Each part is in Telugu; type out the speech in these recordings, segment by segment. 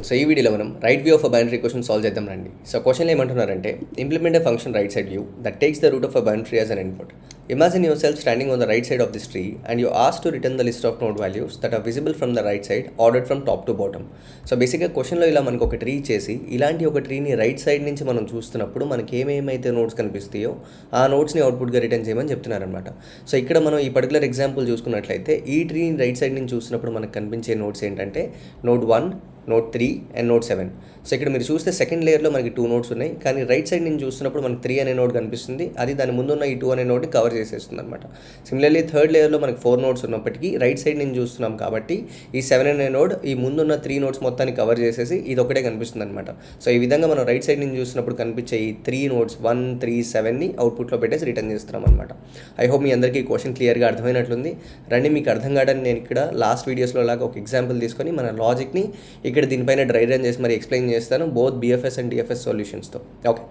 సో ఈ వీడియోలో మనం right view of a binary question solve చేద్దాం రండి. సో క్వశ్చన్ ఏమంటున్నారంటే implement a function right side view that takes the root of a binary as an input. Imagine yourself standing on the right side of this tree and you asked to return the list of node values that are visible from the right side ordered from top to bottom. So బేసిక్గా క్వశ్చన్లో ఇలా మనకు ఒక ట్రీ చేసి ఇలాంటి ఒక ట్రీని రైట్ సైడ్ నుంచి మనం చూస్తున్నప్పుడు మనకి ఏమేమైతే నోట్స్ కనిపిస్తాయో ఆ నోట్స్ని అవుట్పుట్గా రిటర్న్ చేయమని చెప్తున్నారనమాట. సో ఇక్కడ మనం ఈ పర్టికులర్ ఎగ్జాంపుల్ చూసుకున్నట్లయితే ఈ ట్రీని రైట్ సైడ్ నుంచి చూసినప్పుడు మనకు కనిపించే నోట్స్ ఏంటంటే node 1, note 3 and note 7. So ఇక్కడ మీరు చూస్తే సెకండ్ లేయర్లో మనకి 2 నోట్స్ ఉన్నాయి, కానీ రైట్ సైడ్ నుంచి చూస్తున్నప్పుడు మనకి 3 అనే నోట్ కనిపిస్తుంది. అది దాని ముందున్న ఈ 2 అనే నోట్ని కవర్ చేసేస్తుంది అనమాట. సిమిలర్లీ థర్డ్ లేయర్లో మనకి 4 నోట్స్ ఉన్నప్పటికీ రైట్ సైడ్ నుంచి చూస్తున్నాం కాబట్టి ఈ 7 అనే నోట్ ఈ ముందున్న 3 నోట్స్ మొత్తాన్ని కవర్ చేసేసి ఇది ఒకటే కనిపిస్తుంది అనమాట. సో ఈ విధంగా మనం రైట్ సైడ్ నుంచి చూసినప్పుడు కనిపించే ఈ 3 నోట్స్ 1, 3, 7ని అవుట్పుట్లో పెట్టేసి రిటర్న్ చేస్తున్నాం అనమాట. ఐ హోప్ మీ అందరికీ క్వశ్చన్ క్లియర్గా అర్థమైనట్లుంది. రండి, మీకు అర్థం కావడానికి నేను ఇక్కడ లాస్ట్ వీడియోస్లో లాగా ఒక ఎగ్జాంపుల్ తీసుకొని మన లాజిక్ని ఇక్కడ దీనిపైన డ్రై రన్ చేసి మరి ఎక్స్ప్లెయిన్ చేస్తాను బోత్ BFS అండ్ DFS సొల్యూషన్స్తో. ఓకే,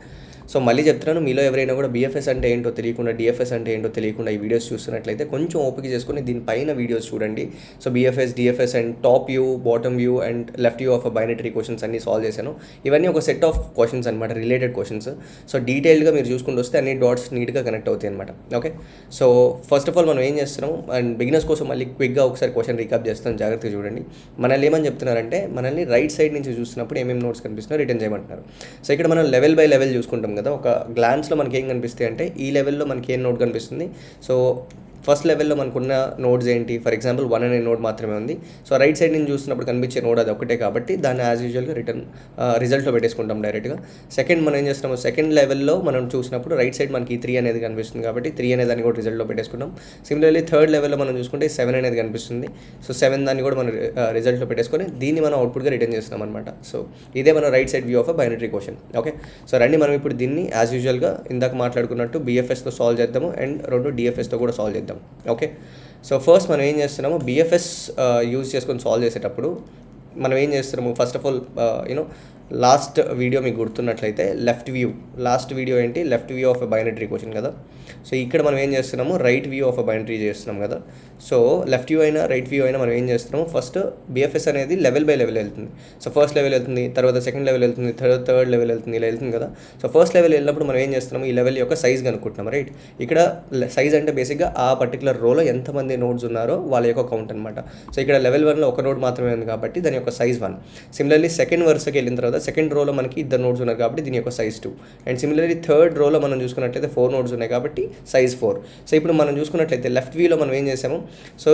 సో మళ్ళీ చెప్తున్నాను, మీలో ఎవరైనా కూడా BFS అంటే ఏంటో తెలియకుండా DFS అంటే ఏంటో తెలియకుండా ఈ వీడియోస్ చూస్తున్నట్లయితే కొంచెం ఓపిక చేసుకుని దీనిపైన వీడియోస్ చూడండి. So BFS, DFS and top view, bottom view and left view of a binary questions అన్ని సాల్వ్ చేశాను. ఇవన్నీ ఒక సెట్ ఆఫ్ క్వశ్చన్స్ అనమాట, రిలేటెడ్ క్వశ్చన్స్. సో డీటెయిల్గా మీరు చూసుకుంటూ వస్తే అన్ని డాట్స్ నీట్గా కనెక్ట్ అవుతాయి అనమాట. Okay, so first of all మనం ఏం చేస్తున్నాం అండ్ బిగినర్స్ కోసం మళ్ళీ క్విక్గా ఒకసారి క్వశ్చన్ రీకాప్ చేస్తాను, జాగ్రత్తగా చూడండి. మనల్ని ఏమని చెప్తున్నారంటే మనల్ని రైట్ సైడ్ నుంచి చూస్తున్నప్పుడు ఏమేమి నోట్స్ కనిపిస్తున్నారో రిటర్న్ చేయమంటున్నారు. సో ఇక్కడ మనం లెవెల్ బై లెవెల్ చూసుకుంటాం కదా. ఒక గ్లాన్స్లో మనకి ఏం కనిపిస్తాయి అంటే ఈ లెవెల్లో మనకి ఏం నోట్ కనిపిస్తుంది. సో ఫస్ట్ లెవెల్లో మనకున్న నోట్స్ ఏంటి, ఫర్ ఎగ్జాంపుల్ 1 అనే నోట్ మాత్రమే ఉంది. సో రైట్ సైడ్ నుంచి చూసినప్పుడు కనిపించే నోట్ అది ఒకటే కాబట్టి దాన్ని యాజ్ యూజువల్గా రిజల్ట్లో పెట్టేసుకుంటాం డైరెక్ట్గా. సెకండ్ మనం ఏం చేస్తున్నాము, సెకండ్ లెవెల్లో మనం చూసినప్పుడు రైట్ సైడ్ మనకి 3 అనేది కనిపిస్తుంది కాబట్టి 3 అనే దాన్ని కూడా రిజల్ట్లో పెట్టేసుకుంటాం. సిమిలర్లీ థర్డ్ లెవెల్లో మనం చూసుకుంటే 7 అనేది కనిపిస్తుంది. సో 7 దాన్ని కూడా మనం రిజల్ట్లో పెట్టేసుకొని దీన్ని మనం అవుట్పుట్గా రిటర్న్ చేస్తున్నాం అనమాట. సో ఇదే మన right side view of a binary question. Okay, so రండి మనం ఇప్పుడు దీన్ని యాజ్ యూజువల్గా ఇందాక మాట్లాడుకున్నట్టు BFSతో సాల్వ్ చేద్దాము అండ్ 2 DFSతో కూడా సాల్వ్ చేద్దాం. ఓకే, సో ఫస్ట్ మనం ఏం చేస్తున్నాము, BFS యూజ్ చేసుకొని సాల్వ్ చేసేటప్పుడు మనం ఏం చేస్తున్నాము, first of all last video మీకు గుర్తున్నట్లయితే లాస్ట్ వీడియో ఏంటి, left view of a binary question కదా. సో ఇక్కడ మనం ఏం చేస్తున్నాము, right view of a binary చేస్తున్నాం కదా. సో లెఫ్ట్ వ్యూ అయినా రైట్ వ్యూ అయినా మనం ఏం చేస్తున్నాము, ఫస్ట్ BFS అనేది లెవెల్ బై లెవెల్ వెళ్తుంది. సో ఫస్ట్ లెవెల్ వెళ్తుంది, తర్వాత సెకండ్ లెవెల్ వెళ్తుంది, థర్డ్ లెవెల్ వెళ్తుంది, ఇలా వెళ్తుంది కదా. సో ఫస్ట్ లెవెల్ వెళ్ళినప్పుడు మనం ఏం చేస్తున్నాము, ఈ లెవెల్ యొక్క సైజ్ కనుక్కుంటున్నాం. రైట్, ఇక్కడ సైజ్ అంటే బేసిక్గా ఆ పర్టికులర్ రోలో ఎంతమంది నోడ్స్ ఉన్నారో వాళ్ళ యొక్క కౌంట్ అనమాట. సో ఇక్కడ లెవెల్ 1లో ఒక నోడ్ మాత్రమే ఉంది కాబట్టి దాని యొక్క సైజ్ 1. సిమిలర్లీ సెకండ్ వరుసకి వెళ్ళిన తర్వాత సెకండ్ రోలో మనకి 2 నోడ్స్ ఉన్నాయి కాబట్టి దీని యొక్క సైజ్ 2. అండ్ సిమిలర్లీ థర్డ్ రోలో మనం చూసుకున్నట్లయితే 4 నోడ్స్ ఉన్నాయి కాబట్టి సైజ్ 4. సో ఇప్పుడు మనం చూసుకున్నట్లయితే లెఫ్ట్ వ్యూలో మనం ఏం చేసాము, సో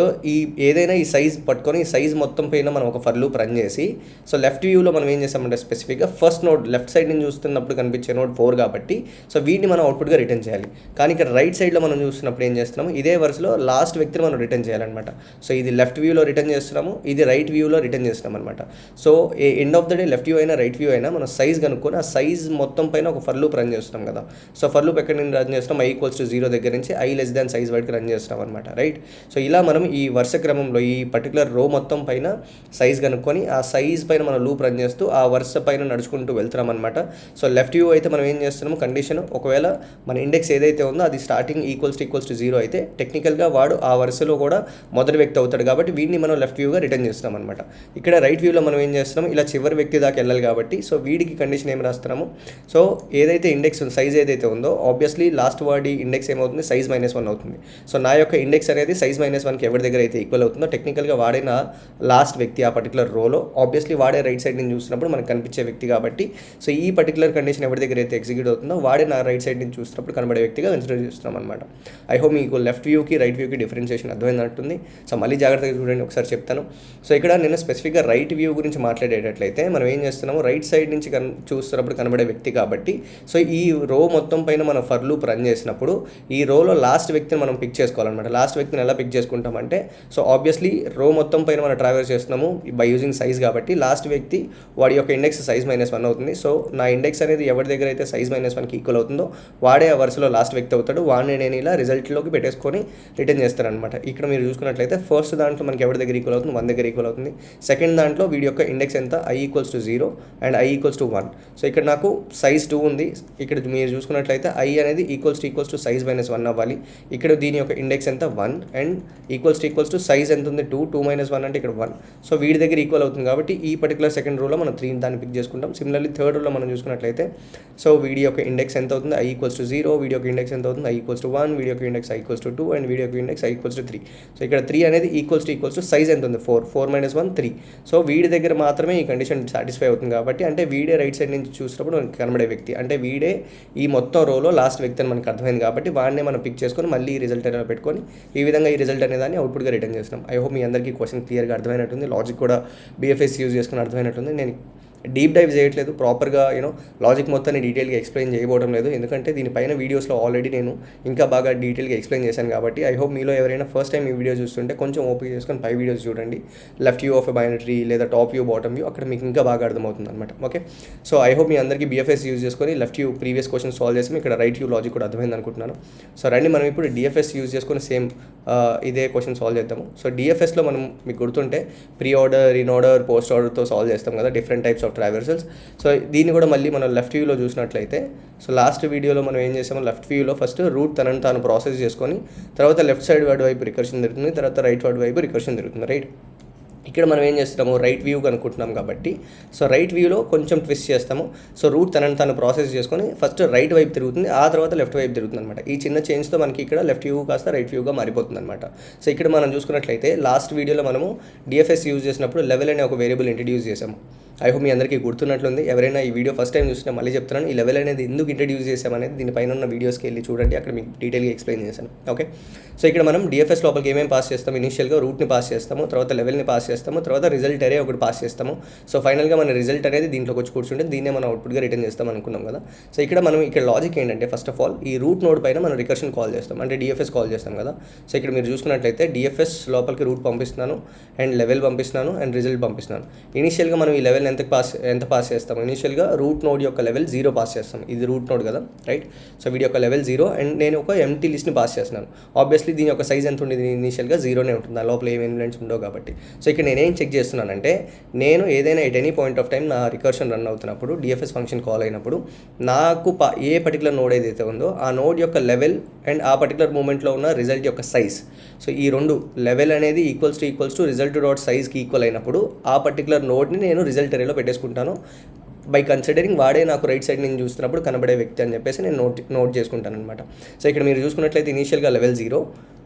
ఏదైనా ఈ సైజ్ పట్టుకొని ఈ సైజ్ మొత్తం పైన మనం ఒక ఫర్ లూప్ రన్ చేసి, సో లెఫ్ట్ వ్యూలో మనం ఏం చేసామంటే స్పెసిఫిక్గా ఫస్ట్ నోడ్ లెఫ్ట్ సైడ్ నుంచి చూస్తున్నప్పుడు కనిపించే నోడ్ 4 కాబట్టి సో వీటిని మనం అవుట్పుట్గా రిటర్న్ చేయాలి. కానీ ఇక్కడ రైట్ సైడ్లో మనం చూస్తున్నప్పుడు ఏం చేస్తున్నాము, ఇదే వరుసలో లాస్ట్ వ్యక్తిని మనం రిటర్న్ చేయాలన్నమాట. సో ఇది లెఫ్ట్ వ్యూలో రిటర్న్ చేస్తున్నాము, ఇది రైట్ వ్యూలో రిటర్న్ చేస్తున్నాం అనమాట. So end of the day left view అయినా రైట్ వ్యూ అయినా మనం సైజ్ కనుక్కొని ఆ సైజ్ మొత్తం పైన ఒక ఫర్ లూప్ రన్ చేస్తున్నాం కదా. సో ఫర్ లూప్ ఎక్కడ నుంచి రన్ చేస్తాం, i = 0 దగ్గర నుంచి i < size వైడ్కి రన్ చేస్తాం అనమాట. రైట్, సో ఇలా మనం ఈ వరుస క్రమంలో ఈ పర్టికులర్ రో మొత్తం పైన సైజ్ కనుక్కొని ఆ సైజ్ పైన మనం లూప్ రన్ చేస్తూ ఆ వరుస పైన నడుచుకుంటూ వెళ్తున్నాం అనమాట. సో లెఫ్ట్ వ్యూ అయితే మనం ఏం చేస్తున్నాము, కండిషన్ ఒకవేళ మన ఇండెక్స్ ఏదైతే ఉందో అది స్టార్టింగ్ = 0 అయితే టెక్నికల్గా వాడు ఆ వరుసలో కూడా మొదటి వ్యక్తి అవుతాడు కాబట్టి వీడిని మనం లెఫ్ట్ వ్యూగా రిటర్న్ చేస్తున్నాం అనమాట. ఇక్కడ రైట్ వ్యూలో మనం ఏం చేస్తున్నాం, ఇలా చివరి వ్యక్తి దాకా వెళ్ళాలి కాబట్టి సో వీడికి కండిషన్ ఏం రాస్తున్నాము, సో ఏదైతే ఇండెక్స్ సైజ్ ఏదైతే ఉందో ఆబ్వియస్లీ లాస్ట్ వాడి ఇండెక్స్ ఏమవుతుంది, సైజ్ -1 అవుతుంది. సో నా యొక్క ఇండెక్స్ అనేది సైజ్ -1కి ఎవరి దగ్గర అయితే ఈక్వల్ అవుతుందో టెక్నికల్గా వాడిన లాస్ట్ వ్యక్తి ఆ పర్టికులర్ రోలో ఆబ్వియస్లీ వాడే రైట్ సైడ్ నుంచి చూసినప్పుడు మనకు కనిపించే వ్యక్తి కాబట్టి సో ఈ పర్టికులర్ కండిషన్ ఎవరి దగ్గర అయితే ఎగ్జిక్యూట్ అవుతుందో వాడే నా రైట్ సైడ్ నుంచి చూసినప్పుడు కనబడే వ్యక్తిగా కన్సిడర్ చేస్తున్నాం అనమాట. ఐ హోప్ మీకు లెఫ్ట్ వ్యూకి రైట్ వ్యూకి డిఫరెన్షియేషన్ అర్థమైనట్టుంది. సో మళ్ళీ జాగ్రత్తగా చూడండి, ఒకసారి చెప్తాను. సో ఇక్కడ నేను స్పెసిఫిక్గా రైట్ వ్యూ గురించి మాట్లాడేటట్లయితే మనం ఏం చేస్తున్నాము, రైట్ సైడ్ నుంచి చూస్తున్నప్పుడు కనబడే వ్యక్తి కాబట్టి సో ఈ రో మొత్తం పైన మనం ఫర్ లూప్ రన్ చేసినప్పుడు ఈ రోలో లాస్ట్ వ్యక్తిని మనం పిక్ చేసుకోవాలన్నమాట. లాస్ట్ వ్యక్తిని ఎలా పిక్ చేసుకుంటామంటే సో ఆబ్వియస్లీ రో మొత్తం పైన మనం ట్రావెల్ చేస్తున్నాము బై యూజింగ్ సైజ్ కాబట్టి లాస్ట్ వ్యక్తి వాడి యొక్క ఇండెక్స్ సైజ్ -1 అవుతుంది. సో నా ఇండెక్స్ అనేది ఎవరి దగ్గర అయితే సైజ్ -1కి ఈక్వల్ అవుతుందో వాడే ఆ వరుసలో లాస్ట్ వ్యక్తి అవుతాడు. వాడిని నేను ఇలా రిజల్ట్లోకి పెట్టేసుకొని రిటర్న్ చేస్తానమాట. ఇక్కడ మీరు చూసుకున్నట్లయితే ఫస్ట్ దాంట్లో మనకి ఎవరి దగ్గర ఈక్వల్ అవుతుంది, 1 దగ్గర ఈక్వల్ అవుతుంది. సెకండ్ దాంట్లో వీడి యొక్క ఇండెక్స్ ఎంత, i = 0, and I equals to 1. So ఇక్కడ నాకు సైజ్ 2 ఉంది. ఇక్కడ మీరు చూసుకున్నట్లయితే ఐ అనేది ఈక్వల్స్ టు సైజ్ మైనస్ 1 అవ్వాలి. ఇక్కడ దీని యొక్క ఇండెక్స్ ఎంత 1 అండ్ ఈక్వల్స్ టు సైజ్ ఎంత ఉంది 2 మైనస్ 1 అంటే ఇక్కడ 1. సో వీడి దగ్గర ఈక్వల్ అవుతుంది కాబట్టి ఈ పర్టికులర్ సెకండ్ రోలో మనం 3 దాన్ని పిక్ చేసుకుంటాం. సిమిలర్లీ థర్డ్ రోలో మనం చూసుకున్నట్లయితే సో వీడి యొక్క ఇండెక్స్ ఎంత అవుతుంది ఐ ఈక్వల్స్ టు 0, వీడి యొక్క ఇండెక్స్ ఎంత అవుతుంది ఐ ఈక్వల్స్ టు 1, వీడి యొక్క index I equals to 2 and వీడి యొక్క index I equals to 3. So ఇక్కడ 3 అనేది ఈక్వల్స్ టు సైజ్ ఎంత ఉంది 4 మైనస్ 1 3. సో వీడి దగ్గర మాత్రమే ఈ కండిషన్ సాటిస్ఫై అవుతుంది కాబట్టి అంటే వీడే రైట్ సైడ్ నుంచి చూసినప్పుడు మనకి కనబడే వ్యక్తి అంటే వీడే ఈ మొత్తం రోలో లాస్ట్ వ్యక్తి అని మనకు అర్థమైంది కాబట్టి వాడినే మనం పిక్ చేసుకొని మళ్ళీ ఈ రిజల్ట్ అనేది పెట్టుకొని ఈ విధంగా ఈ రిజల్ట్ అనే దాన్ని అవుట్పుట్గా రిటర్న్ చేస్తున్నాం. ఐ హోప్ మీ అందరికీ క్వశ్చన్ క్లియర్గా అర్థమైనట్టుంది, లాజిక్ కూడా BFS యూజ్ చేసుకుని అర్థమైనట్టుంది. నేను డీప్ డైవ్ చేయట్లేదు, ప్రాపర్గా లాజిక్ మొత్తాన్ని డీటెయిల్గా ఎక్స్ప్లెయిన్ చేయబోవడం లేదు, ఎందుకంటే దీనిపైన వీడియోస్లో ఆల్రెడీ నేను ఇంకా బాగా డీటెయిల్గా ఎక్స్ప్లెయిన్ చేశాను కాబట్టి ఐ హోప్ మీలో ఎవరైనా ఫస్ట్ టైం ఈ వీడియో చూస్తుంటే కొంచెం ఓపిక చేసుకొని 5 వీడియోస్ చూడండి. Left view of a binary లేదా టాప్ వ్యూ బాటమ్ వ్యూ, అక్కడ మీకు ఇంకా బాగా అర్థమవుతుంది అనమాట. ఓకే, సో ఐ హోప్ మీ అందరికీ BFS యూజ్ చేసుకొని left view previous question solve చేసి ఇక్కడ రైట్ వ్యూ లాజిక్ కూడా అర్థమైంది అనుకుంటున్నాను. సో రండి మనం ఇప్పుడు DFS యూజ్ చేసుకొని సేమ్ ఇదే క్వశ్చన్ సాల్వ్ చేద్దాము. సో DFSలో మనం మీకు గుర్తుంటే pre order, in order, post ఆర్డర్తో సాల్వ్ చేస్తాం కదా డిఫరెంట్ టైప్స్ ఆఫ్ ట్రావర్సల్స్. సో దీన్ని కూడా మళ్ళీ మనం లెఫ్ట్ వ్యూలో చూసినట్లయితే సో లాస్ట్ వీడియోలో మనం ఏం చేసామో లెఫ్ట్ వ్యూలో ఫస్ట్ రూట్ తనని తాను ప్రాసెస్ చేసుకొని తర్వాత లెఫ్ట్ సైడ్ వాడి వైపు రికర్షన్ జరుగుతుంది, తర్వాత రైట్ వాడి వైపు రికర్షన్ జరుగుతుంది. రైట్, ఇక్కడ మనం ఏం చేస్తున్నాము రైట్ వ్యూ అనుకుంటున్నాం కాబట్టి సో రైట్ వ్యూలో కొంచెం ట్విస్ట్ చేస్తాము. సో రూట్ తనని తాను ప్రాసెస్ చేసుకొని ఫస్ట్ రైట్ వైపు తిరుగుతుంది, ఆ తర్వాత లెఫ్ట్ వైపు తిరుగుతుంది అనమాట. ఈ చిన్న చేంజ్తో మనకి ఇక్కడ లెఫ్ట్ వ్యూ కాస్త రైట్ వ్యూగా మారిపోతుంది అనమాట. సో ఇక్కడ మనం చూసుకున్నట్లయితే లాస్ట్ వీడియోలో మనము DFS యూజ్ చేసినప్పుడు లెవెల్ అనే ఒక వేరియబుల్ ఇంట్రడ్యూస్ చేసాము. ఐ హోప్ మీ అందరికీ గుర్తున్నట్లుంది. ఎవరైనా ఈ వీడియో ఫస్ట్ టైం చూసినా మళ్ళీ చెప్తున్నాను, ఈ లెవెల్ అనేది ఎందుకు ఇంట్రడ్యూస్ చేసామనేది దీనిపైన ఉన్న వీడియోస్కి వెళ్ళి చూడండి, అక్కడ మీకు డీటెయిల్గా ఎక్స్ప్లెయిన్ చేశాను. ఓకే, సో ఇక్కడ మనం DFS లోపలికి ఏమేమి పాస్ చేస్తాము, ఇనిషియల్గా రూట్ని పాస్ చేస్తాము, తర్వాత లెవెల్ని పాస్ చేస్తాము, తర్వాత రిజల్ట్ అరే ఒకటి పాస్ చేస్తాము. సో ఫైనల్గా మన రిజల్ట్ అనేది దీంట్లోకి వచ్చి కూర్చుంటే దీన్నే మనం అవుట్పుట్గా రిటర్న్ చేస్తాం అనుకున్నాం కదా. సో ఇక్కడ మనం ఇక్కడ లాజిక్ ఏంటంటే ఫస్ట్ ఆఫ్ ఆల్ ఈ రూట్ నోడ్ పైన మనం రికర్షన్ కాల్ చేస్తాం అంటే DFS కాల్ చేస్తాం కదా. సో ఇక్కడ మీరు చూసుకున్నట్లయితే DFS లోపలికి రూట్ పంపిస్తున్నాను అండ్ లెవెల్ పంపిస్తున్నాను అండ్ రిజల్ట్ పంపిస్తున్నాను. ఇనిషియల్గా మనం ఈ లెవెల్ ఎంత పాస్ చేస్తాం, ఇనిషియల్గా రూట్ నోడ్ యొక్క లెవెల్ 0 పాస్ చేస్తాం. ఇది రూట్ నోడ్ కదా, రైట్. సో వీడి యొక్క లెవెల్ 0 అండ్ నేను ఒక ఎంటీ లిస్ట్ని పాస్ చేస్తున్నాను. ఆబ్వియస్లీ దీని యొక్క సైజ్ ఎంత ఉండేది ఇనిషియల్గా 0నే ఉంటుంది, ఆ లోపల ఏం ఎలిమెంట్స్ ఉండవు కాబట్టి. సో ఇక్కడ నేనేం చెక్ చేస్తున్నానంటే నేను ఏదైనా at any point of time నా రికర్షన్ రన్ అవుతున్నప్పుడు DFS ఫంక్షన్ కాల్ అయినప్పుడు నాకు ఏ పర్టికులర్ నోడ్ ఏదైతే ఉందో ఆ నోడ్ యొక్క లెవెల్ అండ్ ఆ పర్టికులర్ మూమెంట్లో ఉన్న రిజల్ట్ యొక్క సైజ్, సో ఈ రెండు లెవెల్ అనేది ఈక్వల్స్ టు రిజల్ట్ డాట్ సైజ్కి ఈక్వల్ అయినప్పుడు ఆ పర్టికులర్ నోడ్ని నేను రిజల్ట్ అరేలో పెట్టేసుకుంటాను. బై కన్సిడరింగ్ వాడే నాకు రైట్ సైడ్ నుంచి చూస్తున్నప్పుడు కనబడే వ్యక్తి అని చెప్పేసి నేను నోట్ చేసుకుంటాను అనమాట. సో ఇక్కడ మీరు చూసుకున్నట్లయితే ఇనీషియల్గా లెవెల్ 0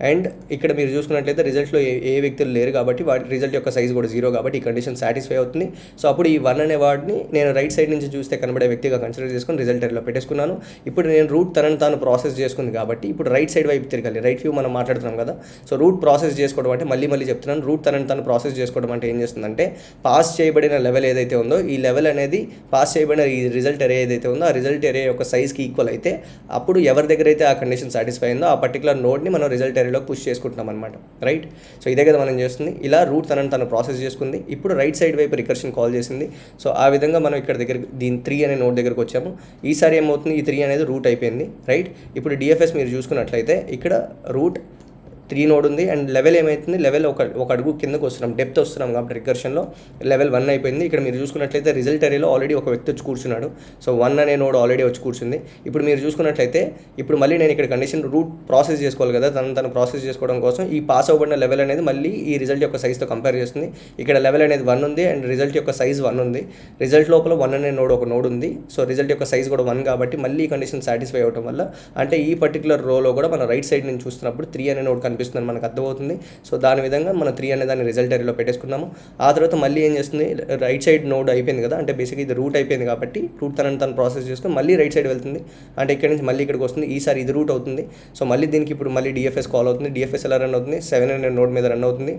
అండ్ ఇక్కడ మీరు చూసుకున్నట్లయితే రిజల్ట్లో ఏ వ్యక్తులు లేరు కాబట్టి వాటి రిజల్ట్ యొక్క సైజ్ కూడా 0 కాబట్టి ఈ కండిషన్ సాటిస్ఫై అవుతుంది. సో అప్పుడు ఈ 1 అనే వాడిని నేను రైట్ సైడ్ నుంచి చూస్తే కనబడే వ్యక్తిగా కన్సిడర్ చేసుకుని రిజల్ట్ ఏరియాలో పెట్టేసుకున్నాను. ఇప్పుడు నేను రూట్ తనని తాను ప్రాసెస్ చేసుకుంది కాబట్టి ఇప్పుడు రైట్ సైడ్ వైపు తిరగాలి. రైట్ వ్యూ మనం మాట్లాడుతున్నాం కదా. సో రూట్ ప్రాసెస్ చేసుకోవడం అంటే మళ్ళీ చెప్తున్నాను, రూట్ తనని తాను ప్రాసెస్ చేసుకోవడం అంటే ఏం చేస్తుందంటే పాస్ చేయబడిన లెవెల్ ఏదైతే ఉందో ఈ లెవెల్ అనేది పాస్ చేయబడిన ఈ రిజల్ట్ అరే ఏదైతే ఉందో ఆ రిజల్ట్ అరే యొక్క సైజ్కి ఈక్వల్ అయితే అప్పుడు ఎవరి దగ్గర అయితే ఆ కండిషన్ సాటిస్ఫై అయిందో ఆ పర్టికులర్ నోడ్ని మనం రిజల్ట్ అరేలోకి పుష్ చేసుకుంటున్నాం అనమాట, రైట్. సో ఇదే కదా మనం చేస్తుంది. ఇలా రూట్ తనను ప్రాసెస్ చేసుకుంది, ఇప్పుడు రైట్ సైడ్ వైపు రికర్షన్ కాల్ చేసింది. సో ఆ విధంగా మనం ఇక్కడ దగ్గర దీని 3 అనే నోడ్ దగ్గరకు వచ్చాము. ఈసారి ఏమవుతుంది, ఈ 3 అనేది రూట్ అయిపోయింది, రైట్. ఇప్పుడు DFS మీరు చూసుకున్నట్లయితే ఇక్కడ రూట్ 3 నోడ్ ఉంది అండ్ లెవెల్ ఏమవుతుంది, లెవెల్ ఒక అడుగు కిందకు వస్తున్నాం, డెప్త్ వస్తున్నాం కాబట్టి రికర్షన్లో లెవెల్ 1 అయిపోయింది. ఇక్కడ మీరు చూసుకున్నట్లయితే రిజల్ట్ అరేలో ఆల్రెడీ ఒక వ్యక్తి వచ్చి కూర్చున్నాడు. సో 1 అనే నోడ్ ఆల్రెడీ వచ్చి కూర్చుంది. ఇప్పుడు మీరు చూసుకున్నట్లయితే ఇప్పుడు మళ్ళీ నేను ఇక్కడ కండిషన్ రూట్ ప్రాసెస్ చేసుకోవాలి కదా, తను ప్రాసెస్ చేసుకోవడం కోసం ఈ పాస్ అవ్వబడిన లెవెల్ అనేది మళ్ళీ ఈ రిజల్ట్ యొక్క సైజ్తో కంపేర్ చేస్తుంది. ఇక్కడ లెవెల్ అనేది 1 ఉంది అండ్ రిజల్ట్ యొక్క సైజ్ 1 ఉంది. రిజల్ట్ లోపల 1 అనే నోడ్ ఒక నోడ్ ఉంది. సో రిజల్ట్ యొక్క సైజ్ కూడా 1 కాబట్టి మళ్ళీ ఈ కండిషన్ సాటిస్ఫై అవ్వడం వల్ల అంటే ఈ పర్టికులర్ రోలో కూడా మనం రైట్ సైడ్ నుంచి చూస్తున్నప్పుడు 3 అనే నోడ్ కనిపిస్తుంది మనకు అర్థమవుతుంది. సో దాని విధంగా మనం 3 అనే దాన్ని రిజల్ట్ అరేలో పెట్టేసుకున్నాము. ఆ తర్వాత మళ్ళీ ఏం చేస్తుంది, రైట్ సైడ్ నోడ్ అయిపోయింది కదా, అంటే బేసిక్గా ఇది రూట్ అయిపోయింది కాబట్టి రూట్ తనను ప్రాసెస్ చేసుకుని మళ్ళీ రైట్ సైడ్ వెళ్తుంది, అంటే ఇక్కడ నుంచి మళ్ళీ ఇక్కడికి వస్తుంది. ఈసారి ఇది రూట్ అవుతుంది. సో మళ్ళీ దీనికి ఇప్పుడు మళ్ళీ DFS కాల్ అవుతుంది. DFS ఎలా రన్ అవుతుంది, 7 అనే నోడ్ మీద రన్ అవుతుంది.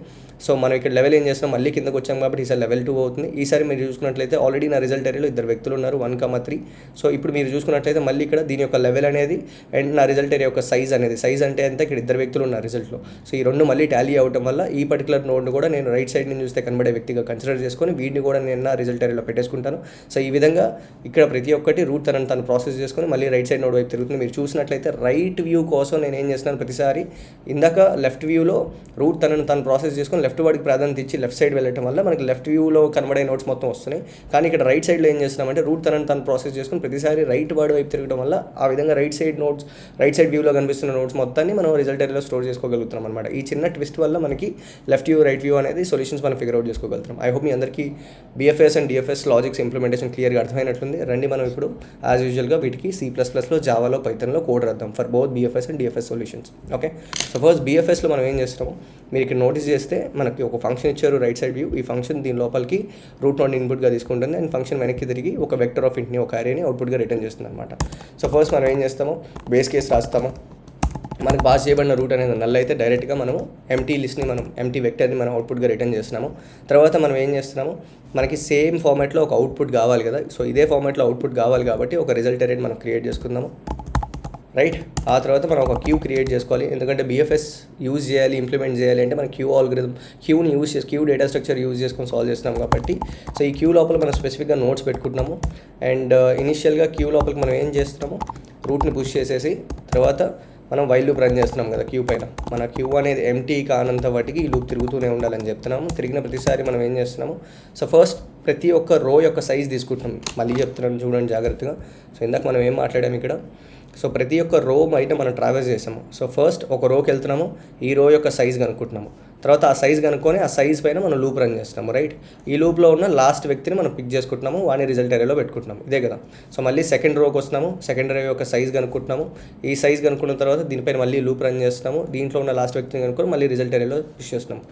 సో మనం ఇక్కడ లెవెల్ ఏం చేస్తున్నాం, మళ్ళీ కిందకు వచ్చాం కాబట్టి ఈసారి లెవెల్ 2 అవుతుంది. ఈసారి మీరు చూసుకున్నట్లయితే ఆల్రెడీ నా రిజల్ట్ అరేలో 2 వ్యక్తులు ఉన్నారు, 1, 3. సో ఇప్పుడు మీరు చూసుకున్నట్లయితే మళ్ళీ ఇక్కడ దీని యొక్క లెవెల్ అనేది అండ్ నా రిజల్ట్ అరే యొక్క సైజ్ అంటే ఎంత, ఇక్కడ 2 వ్యక్తులు ఉన్నారు రిజల్ట్లో. రిజల్ట్లో. సో ఈ రెండు మళ్ళీ టాలీ అవడం వల్ల ఈ పర్టికులర్ నోడ్ని కూడా నేను రైట్ సైడ్ నుంచి చూస్తే కనబడే వ్యక్తిగా కన్సిడర్ చేసుకొని వీడిని కూడా నేను నా రిజల్ట్ అరేలో పెట్టేసుకుంటాను. సో ఈ విధంగా ఇక్కడ ప్రతి ఒక్కటి రూట్ తను ప్రాసెస్ చేసుకొని మళ్ళీ రైట్ సైడ్ నోడ్ వైపు తిరుగుతుంది. మీరు చూసినట్లయితే రైట్ వ్యూ కోసం నేను ఏం చేస్తున్నాను, ప్రతిసారి ఇందాక లెఫ్ట్ వ్యూలో రూట్ తను ప్రాసెస్ చేసుకొని లెఫ్ట్ వాడికి ప్రాధాన్యత ఇచ్చి లెఫ్ట్ సైడ్ వెళ్ళటం వల్ల మనకి లెఫ్ట్ వ్యూలో కనబడే నోట్స్ మొత్తం వస్తున్నాయి. కానీ ఇక్కడ రైట్ సైడ్లో ఏం చేస్తున్నామంటే రూట్ తను ప్రాసెస్ చేసుకొని ప్రతిసారి రైట్ వాడి వైపు తిరగడం వల్ల ఆ విధంగా రైట్ సైడ్ వ్యూలో కనిపిస్తున్న నోట్స్ మొత్తాన్ని మనం రిజల్ట్ ఏరియాలో స్టోర్ చేసుకోగలుగుతాం అనమాట. ఈ చిన్న ట్విస్ట్ వల్ల మనకి లెఫ్ట్ వ్యూ రైట్ వ్యూ అనేది సొల్యూషన్స్ మనం ఫిగర్ అవుట్ చేసుకోగలుగుతాం. ఐ హోప్ మీ అందరికీ BFS and DFS logics implementation క్లియర్గా అర్థమైనట్లుంది. రండి మనం ఇప్పుడు యాజ్ యూజువల్గా వీటికి C++లో జావాలో పైథాన్లో కోడ్ రాద్దాం for both BFS and DFS solutions. Okay, so first BFSలో మనం ఏం చేస్తాము, మీరు ఇక్కడ నోటీస్ చేస్తే మనకి ఒక ఫంక్షన్ ఇచ్చారు రైట్ సైడ్ వ్యూ. ఈ ఫంక్షన్ దీని లోపలికి రూట్ నోడ్ ఇన్పుట్గా తీసుకుంటుంది అండ్ ఫంక్షన్ వెనక్కి తిరిగి ఒక వెక్టర్ ఆఫ్ ఇంట్ని ఒక అరేని అవుట్పుట్గా రిటర్న్ చేస్తుంది అనమాట. సో ఫస్ట్ మనం ఏం చేస్తాము, బేస్ కేస్ రాస్తాము. మనకు పాస్ చేయబడిన రూట్ అనేది నల్ అయితే డైరెక్ట్గా మనము ఎంటీ వెక్టర్ని మనం అవుట్పుట్గా రిటర్న్ చేస్తున్నాము. తర్వాత మనం ఏం చేస్తున్నాము, మనకి సేమ్ ఫార్మాట్లో ఒక అవుట్పుట్ కావాలి కదా. సో ఇదే ఫార్మాట్లో అవుట్పుట్ కావాలి కాబట్టి ఒక రిజల్ట్ అరేని మనం క్రియేట్ చేసుకుందాము. రైట్, ఆ తర్వాత మనం ఒక క్యూ క్రియేట్ చేసుకోవాలి. ఎందుకంటే BFS యూజ్ చేయాలి, ఇంప్లిమెంట్ చేయాలి అంటే మనం క్యూని యూజ్ చేసి క్యూ డేటా స్ట్రక్చర్ యూజ్ చేసుకొని సాల్వ్ చేస్తున్నాం కాబట్టి సో ఈ క్యూ లోపల మనం స్పెసిఫిక్గా నోట్స్ పెట్టుకుంటున్నాము. అండ్ ఇనిషియల్గా క్యూ లోపలికి మనం ఏం చేస్తున్నాము, రూట్ని పుష్ చేసేసి తర్వాత మనం వైల్ లూప్ రన్ చేస్తున్నాం కదా క్యూ పైన. మన క్యూ అనేది ఎంటీ కానంత వాటికి ఈ లూప్ తిరుగుతూనే ఉండాలని చెప్తున్నాము. తిరిగిన ప్రతిసారి మనం ఏం చేస్తున్నాము, సో ఫస్ట్ ప్రతి ఒక్క రో యొక్క సైజ్ తీసుకుంటున్నాం. మళ్ళీ చెప్తున్నాను చూడండి జాగ్రత్తగా. సో ఇందాక మనం ఏం మాట్లాడాము ఇక్కడ, సో ప్రతి ఒక్క రో బయట మనం ట్రావెల్స్ చేసాము. సో ఫస్ట్ ఒక రోకి వెళ్తున్నాము, ఈ రో యొక్క సైజ్ కనుక్కుంటున్నాము. తర్వాత ఆ సైజ్ కనుక్కొని ఆ సైజ్ పైన మనం లూప్ రన్ చేస్తున్నాము. రైట్, ఈ లూప్లో ఉన్న లాస్ట్ వ్యక్తిని మనం పిక్ చేసుకుంటున్నాము, వాని రిజల్ట్ ఏరియాలో పెట్టుకుంటున్నాము. ఇదే కదా. సో మళ్ళీ సెకండ్ రోకి వస్తున్నాము, సెకండ్ రో యొక్క సైజ్ కనుక్కుంటున్నాము. ఈ సైజ్ కనుక్కున్న తర్వాత దీనిపైన మళ్ళీ లూప్ రన్ చేస్తున్నాము. దీంట్లో ఉన్న లాస్ట్ వ్యక్తిని కనుక్కొని మళ్ళీ రిజల్ట్ ఏరియాలో పుష్ చేస్తున్నాము.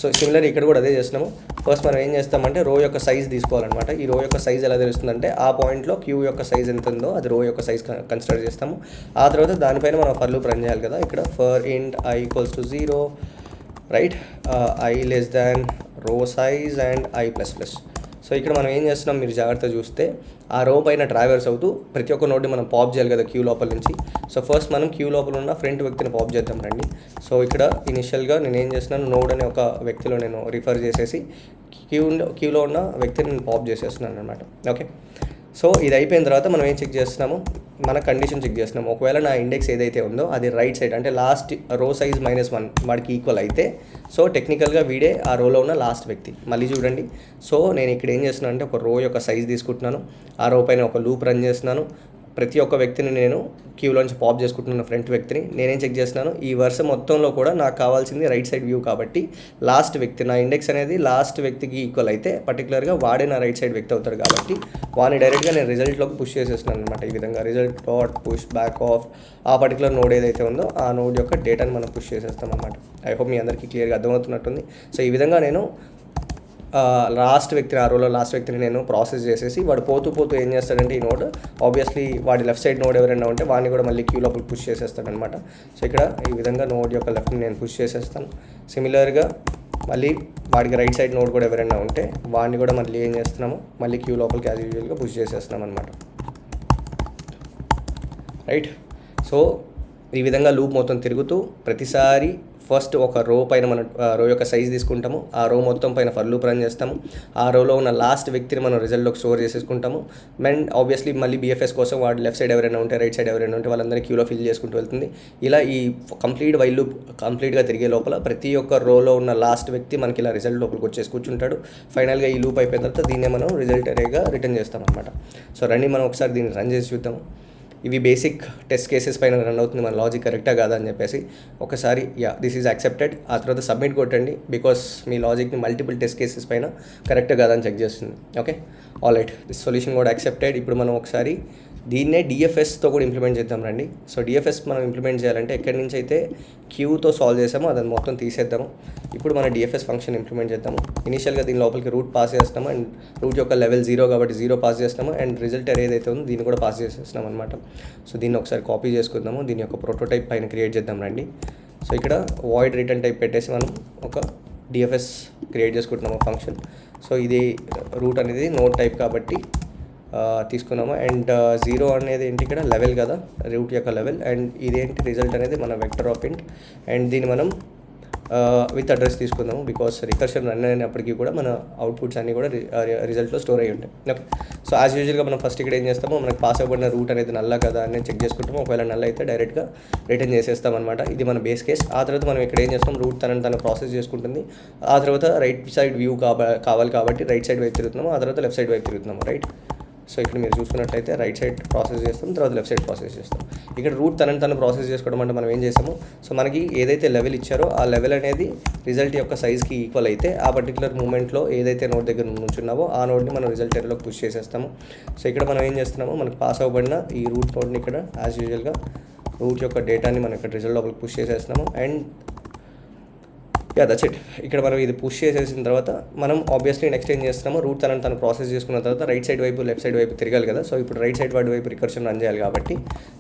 సో సిమిలర్ ఇక్కడ కూడా అదే చేస్తున్నాము. ఫస్ట్ మనం ఏం చేస్తామంటే రో యొక్క సైజ్ తీసుకోవాలన్నమాట. ఈ రో యొక్క సైజ్ ఎలా తెలుస్తుందంటే ఆ పాయింట్లో క్యూ యొక్క సైజ్ ఎంత ఉందో అది రో యొక్క సైజ్ కన్సిడర్ చేస్తాము. ఆ తర్వాత దానిపైన మనం ఫర్ లూప్ రన్ చేయాలి కదా. ఇక్కడ ఫర్ ఇంట్ i = 0, right, i < row size and i++. So ఇక్కడ మనం ఏం చేస్తున్నాం, మీరు జాగ్రత్తగా చూస్తే ఆ రో పైన ట్రావెల్స్ అవుతూ ప్రతి ఒక్క నోడ్ని మనం పాప్ చేయాలి కదా క్యూ లోపల నుంచి. సో ఫస్ట్ మనం క్యూ లోపల ఉన్న ఫ్రంట్ వ్యక్తిని పాప్ చేద్దాం రండి. సో ఇక్కడ ఇనిషియల్గా నేను ఏం చేస్తున్నాను, నోడ్ అనే ఒక వ్యక్తిలో నేను రిఫర్ చేసేసి క్యూలో ఉన్న వ్యక్తిని నేను పాప్ చేసేస్తున్నాను అనమాట. ఓకే, సో ఇది అయిపోయిన తర్వాత మనం ఏం చెక్ చేస్తున్నాము, మన కండిషన్ చెక్ చేస్తున్నాము. ఒకవేళ నా ఇండెక్స్ ఏదైతే ఉందో అది రైట్ సైడ్ అంటే లాస్ట్ రో సైజ్ -1 వాడికి ఈక్వల్ అయితే సో టెక్నికల్గా వీడే ఆ రోలో ఉన్న లాస్ట్ వ్యక్తి. మళ్ళీ చూడండి, సో నేను ఇక్కడ ఏం చేస్తున్నాను అంటే ఒక రో యొక్క సైజ్ తీసుకుంటున్నాను, ఆ రో పైన ఒక లూప్ రన్ చేస్తున్నాను. ప్రతి ఒక్క వ్యక్తిని నేను క్యూలోంచి పాప్ చేసుకుంటున్నాను ఫ్రంట్ వ్యక్తిని. నేనేం చెక్ చేస్తున్నాను, ఈ వరుస మొత్తంలో కూడా నాకు కావాల్సింది రైట్ సైడ్ వ్యూ కాబట్టి లాస్ట్ వ్యక్తి నా ఇండెక్స్ అనేది లాస్ట్ వ్యక్తికి ఈక్వల్ అయితే పర్టికులర్గా వాడే నా రైట్ సైడ్ వ్యక్తి అవుతాడు కాబట్టి వాడిని డైరెక్ట్గా నేను రిజల్ట్లోకి పుష్ చేసేస్తున్నాను అనమాట. ఈ విధంగా result dot push back of ఆ పర్టికులర్ నోడ్ ఏదైతే ఉందో ఆ నోడ్ యొక్క డేటాని మనం పుష్ చేసేస్తాం అనమాట. ఐ హోప్ మీ అందరికీ క్లియర్గా అర్థమవుతున్నట్టుంది. సో ఈ విధంగా నేను లాస్ట్ వ్యక్తిని ఆ రోలో లాస్ట్ వ్యక్తిని నేను ప్రాసెస్ చేసేసి వాడు పోతూ ఏం చేస్తాడంటే ఈ నోడ్ ఆబ్వియస్లీ వాడి లెఫ్ట్ సైడ్ నోడ్ ఎవరైనా ఉంటే వాడిని కూడా మళ్ళీ క్యూ లోపల పుష్ చేసేస్తాడనమాట. సో ఇక్కడ ఈ విధంగా నోడ్ యొక్క లెఫ్ట్ని నేను పుష్ చేసేస్తాను. సిమిలర్గా మళ్ళీ వాడికి రైట్ సైడ్ నోడ్ కూడా ఎవరైనా ఉంటే వాడిని కూడా మళ్ళీ ఏం చేస్తున్నాము, మళ్ళీ క్యూ లోపలికి యాజ్ యూజువల్గా పుష్ చేసేస్తున్నాం అనమాట. రైట్, సో ఈ విధంగా లూప్ మొత్తం తిరుగుతూ ప్రతిసారి ఫస్ట్ ఒక రో పైన మనం రో యొక్క సైజ్ తీసుకుంటాము, ఆ రో మొత్తం పైన ఫర్ లూప్ రన్ చేస్తాము, ఆ రోలో ఉన్న లాస్ట్ వ్యక్తిని మనం రిజల్ట్లోకి స్టోర్ చేసేసుకుంటాము. అండ్ ఆబ్వియస్లీ మళ్ళీ BFS కోసం వాడు లెఫ్ట్ సైడ్ ఎవరైనా ఉంటే రైట్ సైడ్ ఎవరైనా ఉంటే వాళ్ళందరినీ క్యూలో ఫిల్ చేసుకుంటూ వెళ్తుంది. ఇలా ఈ కంప్లీట్ వైల్ లూప్ కంప్లీట్గా తిరిగే లోపల ప్రతి ఒక్క రోలో ఉన్న లాస్ట్ వ్యక్తి మనకి ఇలా రిజల్ట్ లోపలికి వచ్చేసి కూర్చుంటాడు. ఫైనల్గా ఈ లూప్ అయిపోయిన తర్వాత దీన్నే మనం రిజల్ట్ అరేగా రిటర్న్ చేస్తాం అనమాట. సో రండి మనం ఒకసారి దీన్ని రన్ చేసి చూద్దాము. ఇవి బేసిక్ టెస్ట్ కేసెస్ పైన రన్ అవుతుంది, మన లాజిక్ కరెక్టా కాదా అని చెప్పేసి ఒకసారి దిస్ ఈజ్ యాక్సెప్టెడ్ ఆ తర్వాత సబ్మిట్ కొట్టండి. బికాస్ మీ లాజిక్ని మల్టిపుల్ టెస్ట్ కేసెస్ పైన కరెక్టా కాదా అని చెక్ చేస్తుంది. Okay, all right, this solution కూడా యాక్సెప్టెడ్. ఇప్పుడు మనం ఒకసారి దీన్నే DFSతో కూడా ఇంప్లిమెంట్ చేద్దాం రండి. సో DFS మనం ఇంప్లిమెంట్ చేయాలంటే ఎక్కడి నుంచి అయితే క్యూతో సాల్వ్ చేసామో అదని మొత్తం తీసేద్దాము. ఇప్పుడు మన DFS ఫంక్షన్ ఇంప్లిమెంట్ చేద్దాము. ఇనిషియల్గా దీని లోపలికి రూట్ పాస్ చేస్తాము అండ్ రూట్ యొక్క లెవెల్ 0 కాబట్టి 0 పాస్ చేస్తాము అండ్ రిజల్ట్ ఏదైతే ఉందో దీన్ని కూడా పాస్ చేసేస్తున్నాం అనమాట. సో దీన్ని ఒకసారి కాపీ చేసుకుందాము, దీని యొక్క ప్రోటోటైప్ పైన క్రియేట్ చేద్దాం రండి. సో ఇక్కడ వాయిడ్ రిటర్న్ టైప్ పెట్టేసి మనం ఒక DFS క్రియేట్ చేసుకుంటున్నాము ఫంక్షన్. సో ఇది రూట్ అనేది నోడ్ టైప్ కాబట్టి తీసుకున్నాము. అండ్ జీరో అనేది ఏంటి ఇక్కడ లెవెల్ కదా, రూట్ యొక్క లెవెల్. అండ్ ఇదేంటి రిజల్ట్ అనేది మన వెక్టర్ ఆఫ్ ఇంట్. అండ్ దీన్ని మనం విత్ అడ్రస్ తీసుకుందాము, బికాస్ రికర్షన్ రన్ అయినప్పటికీ కూడా మన అవుట్పుట్స్ అన్నీ కూడా రిజల్ట్లో స్టోర్ అయ్యి ఉంటాయి. ఓకే, సో యాజ్ యూజువల్గా మనం ఫస్ట్ ఇక్కడ ఏం చేస్తామో మనకు పాస్ అవ్వబడిన రూట్ అనేది నల్ల కదా అని చెక్ చేసుకుంటాము. ఒకవేళ నల్ల అయితే డైరెక్ట్గా రిటర్న్ చేసేస్తాం అనమాట. ఇది మన బేస్ కేస్. ఆ తర్వాత మనం ఇక్కడ ఏం చేస్తాం, రూట్ తను ప్రాసెస్ చేసుకుంటుంది. ఆ తర్వాత రైట్ సైడ్ వ్యూ కావాలి కాబట్టి రైట్ సైడ్ వైపు తిరుగుతున్నాము, ఆ తర్వాత లెఫ్ట్ సైడ్ వైపు తిరుగుతున్నాము. రైట్, సో ఇక్కడ మీరు చూసుకున్నట్లయితే రైట్ సైడ్ ప్రాసెస్ చేస్తాం, తర్వాత లెఫ్ట్ సైడ్ ప్రాసెస్ చేస్తాం. ఇక్కడ రూట్ తను ప్రాసెస్ చేసుకోవడం అంటే మనం ఏం చేస్తాము, సో మనకి ఏదైతే లెవెల్ ఇచ్చారో ఆ లెవెల్ అనేది రిజల్ట్ యొక్క సైజ్కి ఈక్వల్ అయితే ఆ పర్టికులర్ మూమెంట్లో ఏదైతే నోడ్ దగ్గర నుంచున్నామో ఆ నోడ్ని మనం రిజల్ట్ ఏరియాలోకి పుష్ చేసేస్తాము. సో ఇక్కడ మనం ఏం చేస్తున్నామో మనకు పాస్ అవ్వబడిన ఈ రూట్ నోడ్ని ఇక్కడ యాజ్ యూజువల్గా రూట్ యొక్క డేటాని మనం ఇక్కడ రిజల్ట్ లోపలికి పుష్ చేసేస్తున్నాము. And that's it. ఇక్కడ మనం ఇది పుష్ చేసేసిన తర్వాత మనం ఆబ్వియస్లీ నెక్స్ట్ ఏం చేస్తున్నాము, రూట్ తను ప్రాసెస్ చేసుకున్న తర్వాత రైట్ సైడ్ వైపు లెఫ్ట్ సైడ్ వైపు తిరగాలి కదా. సో ఇప్పుడు రైట్ సైడ్ వాడి వైపు రికర్షన్ రన్ చేయాలి కాబట్టి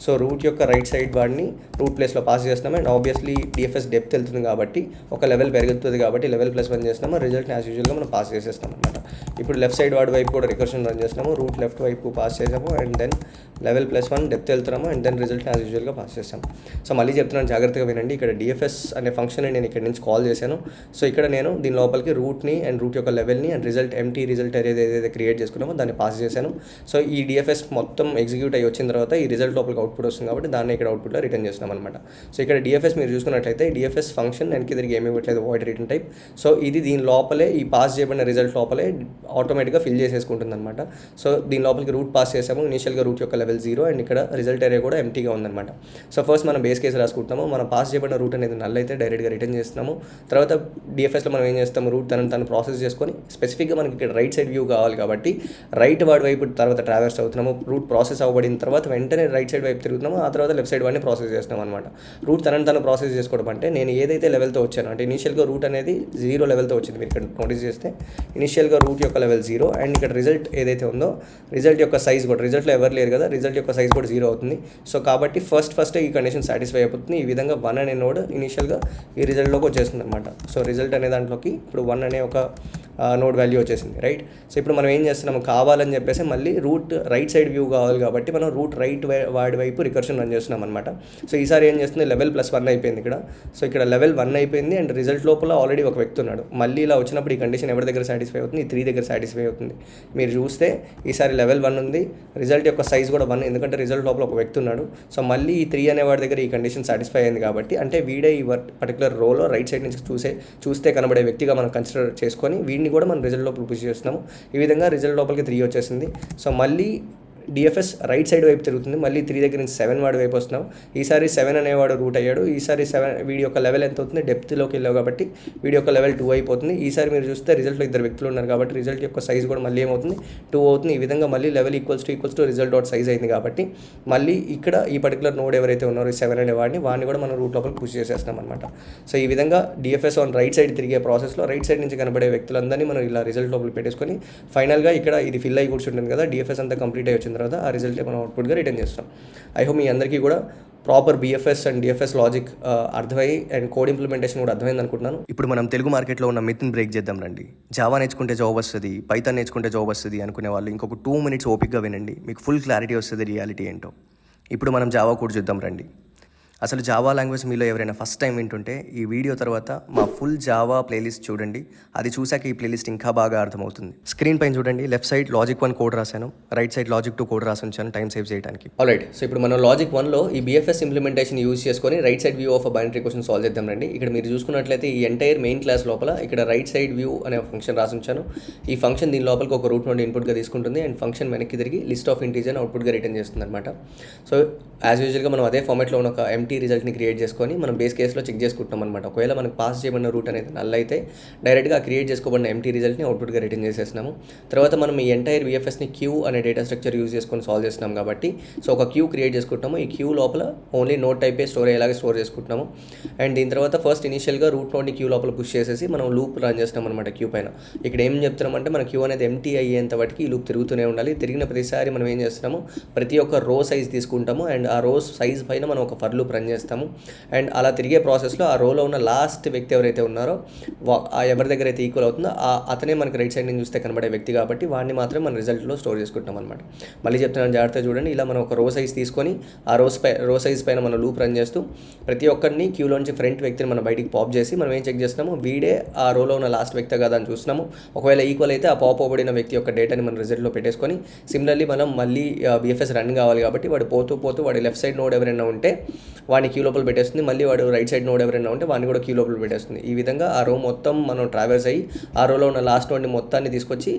సో రూట్ యొక్క రైట్ సైడ్ వాడిని రూట్ ప్లేస్లో పాస్ చేస్తున్నాము. అండ్ ఆబ్వియస్లీ డిఎఫ్ఎస్ డెప్త్ వెళ్తుంది కాబట్టి ఒక లెవెల్ పెరుగుతుంది కాబట్టి లెవెల్ +1 చేస్తున్నాము. రిజల్ట్ని యాజ్ యూజువల్గా మనం పాస్ చేసేస్తాం అనమాట. ఇప్పుడు లెఫ్ట్ సైడ్ వాడి వైపు కూడా రికర్షన్ రన్ చేస్తున్నాము, రూట్ లెఫ్ట్ వైపు పాస్ చేసాము. అండ్ దెన్ లెవెల్ +1 డెప్త్ వెళ్తున్నాము. అండ్ దెన్ రిజల్ట్ని యాజ్ యూజువల్గా పాస్ చేస్తాము. సో మళ్ళీ చెప్తున్నాను, జాగ్రత్తగా వినండి. ఇక్కడ డిఎఫ్ఎస్ అనే ఫంక్షన్ నేను ఇక్కడ నుంచి కాల్ చేశాను. సో ఇక్కడ నేను దీని లోపలికి రూట్ని అండ్ రూట్ యొక్క లెవెల్ని అండ్ ఎంటీ రిజల్ట్ ఏదైతే క్రియేట్ చేసుకున్నామో దాన్ని పాస్ చేశాను. సో ఈ డిఎఫ్ఎస్ మొత్తం ఎగ్జిక్యూట్ అయ్యి వచ్చిన తర్వాత ఈ రిజల్ట్ లోపలికి అవుట్పుట్ వస్తుంది కాబట్టి దాన్ని ఇక్కడ అవుట్పుట్లో రిటర్న్ చేస్తున్నాం అనమాట. సో ఇక్కడ డిఎఫ్ఎస్ మీరు చూసుకున్నట్లయితే డిఎఫ్ఎస్ ఫంక్షన్ వెనక్కి తిరిగి ఏమి ఇవ్వట్లేదు, వాయిడ్ రిటర్న్ టైప్. సో ఇది దీని లోపలే ఈ పాస్ చేయబడిన రిజల్ట్ లోపలే ఆటోమేటిక్గా ఫిల్ చేసేసుకుంటుంది అనమాట. సో దీని లోపలికి రూట్ పాస్ చేసాము. ఇనిషియల్గా రూట్ యొక్క లెవెల్ 0 అండ్ ఇక్కడ రిజల్ట్ ఏరియా కూడా ఎంటీగా ఉందన్నమాట. సో ఫస్ట్ మనం బేస్ కేసు రాసుకుంటున్నాము. మనం పాస్ చేయబడిన రూట్ అనేది నల్ అయితే డైరెక్ట్గా రిటర్న్ చేస్తున్నాము. తర్వాత డిఎఫ్ఎస్లో మనం ఏం చేస్తాము, రూట్ తను ప్రాసెస్ చేసుకొని స్పెసిఫిక్గా మనకి ఇక్కడ రైట్ సైడ్ వ్యూ కావాలి కాబట్టి రైట్ వాడి వైపు తర్వాత ట్రావెర్స్ అవుతున్నాము. రూట్ ప్రాసెస్ అవ్వబడిన తర్వాత వెంటనే రైట్ సైడ్ వైపు తిరుగుతున్నాము, ఆ తర్వాత లెఫ్ట్ సైడ్ వాడిని ప్రాసెస్ చేస్తున్నాం అనమాట. రూట్ తను ప్రాసెస్ చేసుకోవడం అంటే నేను ఏదైతే లెవెల్తో వచ్చాను అంటే ఇనిషియల్గా రూట్ అనేది 0 లెవెల్తో వచ్చింది. మీరు ఇక్కడ నోటీస్ చేస్తే ఇనిషియల్గా రూట్ యొక్క లెవెల్ 0 అండ్ ఇక్కడ రిజల్ట్ ఏదైతే ఉందో రిజల్ట్ యొక్క సైజ్ కూడా రిజల్ట్లో ఎవరు లేరు కదా, రిజల్ట్ యొక్క సైజ్ కూడా 0 అవుతుంది. సో కాబట్టి ఫస్ట్ ఈ కండిషన్ సాటిస్ఫై అయిపోతుంది. ఈ విధంగా 1 అనే నోడ్ ఇనిషియల్గా ఈ రిజల్ట్లోకి వచ్చేస్తుంది అనమాట. సో రిజల్ట్ అనే దాంట్లోకి ఇప్పుడు 1 అనే ఒక నోడ్ వాల్యూ వచ్చేసింది. రైట్, సో ఇప్పుడు మనం ఏం చేస్తున్నాము, కావాలని చెప్పేసి మళ్ళీ రూట్ రైట్ సైడ్ వ్యూ కావాలి కాబట్టి మనం రూట్ రైట్ వాడి వైపు రికర్షన్ రన్ చేస్తున్నాం అనమాట. సో ఈసారి ఏం చేస్తుంది, లెవెల్ +1 అయిపోయింది ఇక్కడ. సో ఇక్కడ లెవెల్ 1 అయిపోయింది అండ్ రిజల్ట్ లోపల ఆల్రెడీ ఒక వ్యక్తి ఉన్నాడు. మళ్ళీ ఇలా వచ్చినప్పుడు ఈ కండిషన్ ఎవరి దగ్గర సాటిస్ఫై అవుతుంది, ఈ 3 దగ్గర సాటిస్ఫై అవుతుంది. మీరు చూస్తే ఈసారి లెవెల్ 1 ఉంది, రిజల్ట్ యొక్క సైజ్ కూడా 1 ఎందుకంటే రిజల్ట్ లోపల ఒక వ్యక్తి ఉన్నాడు. సో మళ్ళీ ఈ 3 అనే వాడి దగ్గర ఈ కండిషన్ సాటిస్ఫై అయింది కాబట్టి అంటే వీడే ఈ పర్టికులర్ రోలో రైట్ సైడ్ నుంచి చూస్తే కనబడే వ్యక్తిగా మనం కన్సిడర్ చేసుకొని వీడిని కూడా మనం రిజల్ట్ లోపల పుష్ చేస్తున్నాము. ఈ విధంగా రిజల్ట్ లోపలికి 3 వచ్చేసింది. సో మళ్ళీ డిఎఫ్ఎస్ రైట్ సైడ్ వైపు తిరుగుతుంది. మళ్ళీ 3 దగ్గర నుంచి 7 వాడి వైపు వస్తున్నాం. ఈసారి 7 అనేవాడు రూట్ అయ్యాడు. ఈసారి 7 వీడి యొక్క లెవెల్ ఎంత అవుతుంది, డెప్త్లోకి వెళ్ళావు కాబట్టి వీడి యొక్క లెవెల్ 2 అయిపోతుంది. ఈసారి మీరు చూస్తే రిజల్ట్లో 2 వ్యక్తులు ఉన్నారు కాబట్టి రిజల్ట్ యొక్క సైజ్ కూడా మళ్ళీ ఏమవుతుంది, 2 అవుతుంది. ఈ విధంగా మళ్ళీ level equals to result dot size అయింది కాబట్టి మళ్ళీ ఇక్కడ ఈ పర్టికులర్ నోడ్ ఎవరైతే ఉన్నారో 7 అనే వాడిని కూడా మనం రూట్ లోపలికి పుష్ చేసేస్తాం అనమాట. సో ఈ విధంగా డిఎఫ్ఎస్ ఆన్ రైట్ సైడ్ తిరిగే ప్రాసెస్లో రైట్ సైడ్ నుంచి కనబడే వ్యక్తులందరినీ మనం ఇలా రిజల్ట్ లోపలికి పెట్టేసుకొని ఫైనల్గా ఇక్కడ ఇది ఫిల్ అయ్యి కూర్చుంటుంది కదా, డిఎఫ్ఎస్ అంతా కంప్లీట్ అయ్యి వచ్చిన తర్వాత ఆ రిజల్ట్ మనం అవుట్పుట్గా రిటర్న్ చేస్తాం. ఐ హోప్ మీ అందరికీ కూడా proper BFS and DFS logic అర్థమయ్యి అండ్ కోడ్ ఇంప్లిమెంటేషన్ కూడా అర్థమైంది అనుకుంటున్నాను. ఇప్పుడు మనం తెలుగు మార్కెట్లో ఉన్న మిత్ని బ్రేక్ చేద్దాం రండి. జావా నేర్చుకుంటే జాబ్ వస్తుంది, పైథాన్ నేర్చుకుంటే జాబ్ వస్తుంది అనుకునే వాళ్ళు ఇంకొక 2 minutes ఓపిక్గా వినండి, మీకు ఫుల్ క్లారిటీ వస్తుంది రియాలిటీ ఏంటో. ఇప్పుడు మనం జావా కోడ్ చూద్దాం రండి. అసలు జావా లాంగ్వేజ్ మీలో ఎవరైనా ఫస్ట్ టైం వింటుంటే ఈ వీడియో తర్వాత మా ఫుల్ జావా ప్లేలిస్ట్ చూడండి. అది చూసాక ఈ ప్లేలిస్ట్ ఇంకా బాగా అర్థమవుతుంది. స్క్రీన్ పైన చూడండి, లెఫ్ట్ సైడ్ లాజిక్ 1 కోడ్ రాశాను, రైట్ సైడ్ లాజిక్ 2 కోడ్ రాసి ఉంచాను టైం సేవ్ చేయడానికి. ఆల్రైట్, సో ఇప్పుడు మనం లాజిక్ 1లో ఈ బిఎఫ్ఎస్ ఇంప్లిమెంటేషన్ యూజ్ చేసుకొని right side view of binary question solve చేద్దాం రండి. ఇక్కడ మీరు చూసుకున్నట్లయితే ఈ ఎంటైర్ మెయిన్ క్లాస్ లోపల ఇక్కడ రైట్ సైడ్ వ్యూ అనే ఫంక్షన్ రాసి ఉంచాను. ఈ ఫంక్షన్ దీని లోపలికి ఒక రూట్ నోడ్ ఇన్పుట్గా తీసుకుంటుంది అండ్ ఫంక్షన్ వెనక్కి తిరిగి లిస్ట్ ఆఫ్ ఇంటీజర్ అవుట్పుట్గా రిటర్న్ చేస్తుంది అనమాట. సో యాజ్ యూజువల్గా మనం అదే ఫార్మాట్లో ఉన్న ఒక ఎంటీ రిజల్ట్ని క్రియేట్ చేసుకొని మనం బేస్ కేసులో చెక్ చేసుకుంటాం అనమాట. ఒకవేళ మనకు పాస్ చేయబడిన రూట్ అనేది నల్ అయితే డైరెక్ట్గా క్రియేట్ చేసుకోబడిన ఎంటీ రిజల్ట్ని అవుట్పుట్గా రిటర్న్ చేసేస్తున్నాము. తర్వాత మనం ఈ ఎంటైర్ విఎఫ్ఎస్ని క్యూ అనే డేటా స్ట్రక్చర్ యూజ్ చేసుకొని సాల్వ్ చేస్తున్నాం కాబట్టి సో ఒక క్యూ క్రియేట్ చేసుకుంటాము. ఈ క్యూ లోపల ఓన్లీ నోట్ టైపే స్టోర్ అయ్యేలాగా స్టోర్ చేసుకుంటున్నాము. అండ్ దీని తర్వాత ఫస్ట్ ఇనిషియల్గా రూట్ నోడ్ని క్యూ లోపల పుష్ చేసేసి మనం లూప్ రన్ చేస్తాం అనమాట క్యూ పైన. ఇక్కడ ఏం చెప్తున్నామంటే మన క్యూ అనేది ఎంటీ అయ్యేంత వాటికి ఈ లూప్ తిరుగుతూనే ఉండాలి. తిరిగిన ప్రతిసారి మనం ఏం చేస్తున్నాము, ప్రతి ఒక్క రో సైజ్ తీసుకుంటాము అండ్ ఆ రో సైజ్ పైన మనం ఒక ఫర్ లూప్ రన్ రన్ చేస్తాము. అండ్ అలా తిరిగే ప్రాసెస్లో ఆ రోలో ఉన్న లాస్ట్ వ్యక్తి ఎవరైతే ఉన్నారో ఎవరి దగ్గర అయితే ఈక్వల్ అవుతుందో అతనే మనకి రైట్ సైడ్ నుంచి చూస్తే కనబడే వ్యక్తి కాబట్టి వాడిని మాత్రమే మన రిజల్ట్లో స్టోర్ చేసుకుంటాం అనమాట. మళ్ళీ చెప్తున్నాను, జాగ్రత్తగా చూడండి. ఇలా మనం ఒక రో సైజ్ తీసుకొని ఆ రో సైజ్ పైన మనం లూప్ రన్ చేస్తూ ప్రతి ఒక్కరిని క్యూలోంచి ఫ్రంట్ వ్యక్తిని మనం బయటికి పాప్ చేసి మనం ఏం చెక్ చేస్తున్నాము, వీడే ఆ రోలో ఉన్న లాస్ట్ వ్యక్తి కదా అని చూస్తున్నాము. ఒకవేళ ఈక్వల్ అయితే ఆ పాప్ అవ్వబడిన వ్యక్తి యొక్క డేటాని మన రిజల్ట్లో పెట్టేసుకొని సిమిలర్లీ మనం మళ్ళీ బిఎఫ్ఎస్ రన్ కావాలి కాబట్టి వాడు పోతూ వాడి లెఫ్ట్ సైడ్ నోడ్ ఎవరైనా ఉంటే వాడిని క్యూ లోపల పెట్టేస్తుంది, మళ్ళీ వాడు రైట్ సైడ్ నోడ్ ఎవరైనా ఉంటే వాడిని కూడా క్యూ లోపల పెట్టేస్తుంది. ఈ విధంగా ఆ రో మొత్తం మనం ట్రావెల్స్ అయ్యి ఆ రోలో ఉన్న లాస్ట్ నోడ్ని మొత్తాన్ని తీసుకొచ్చి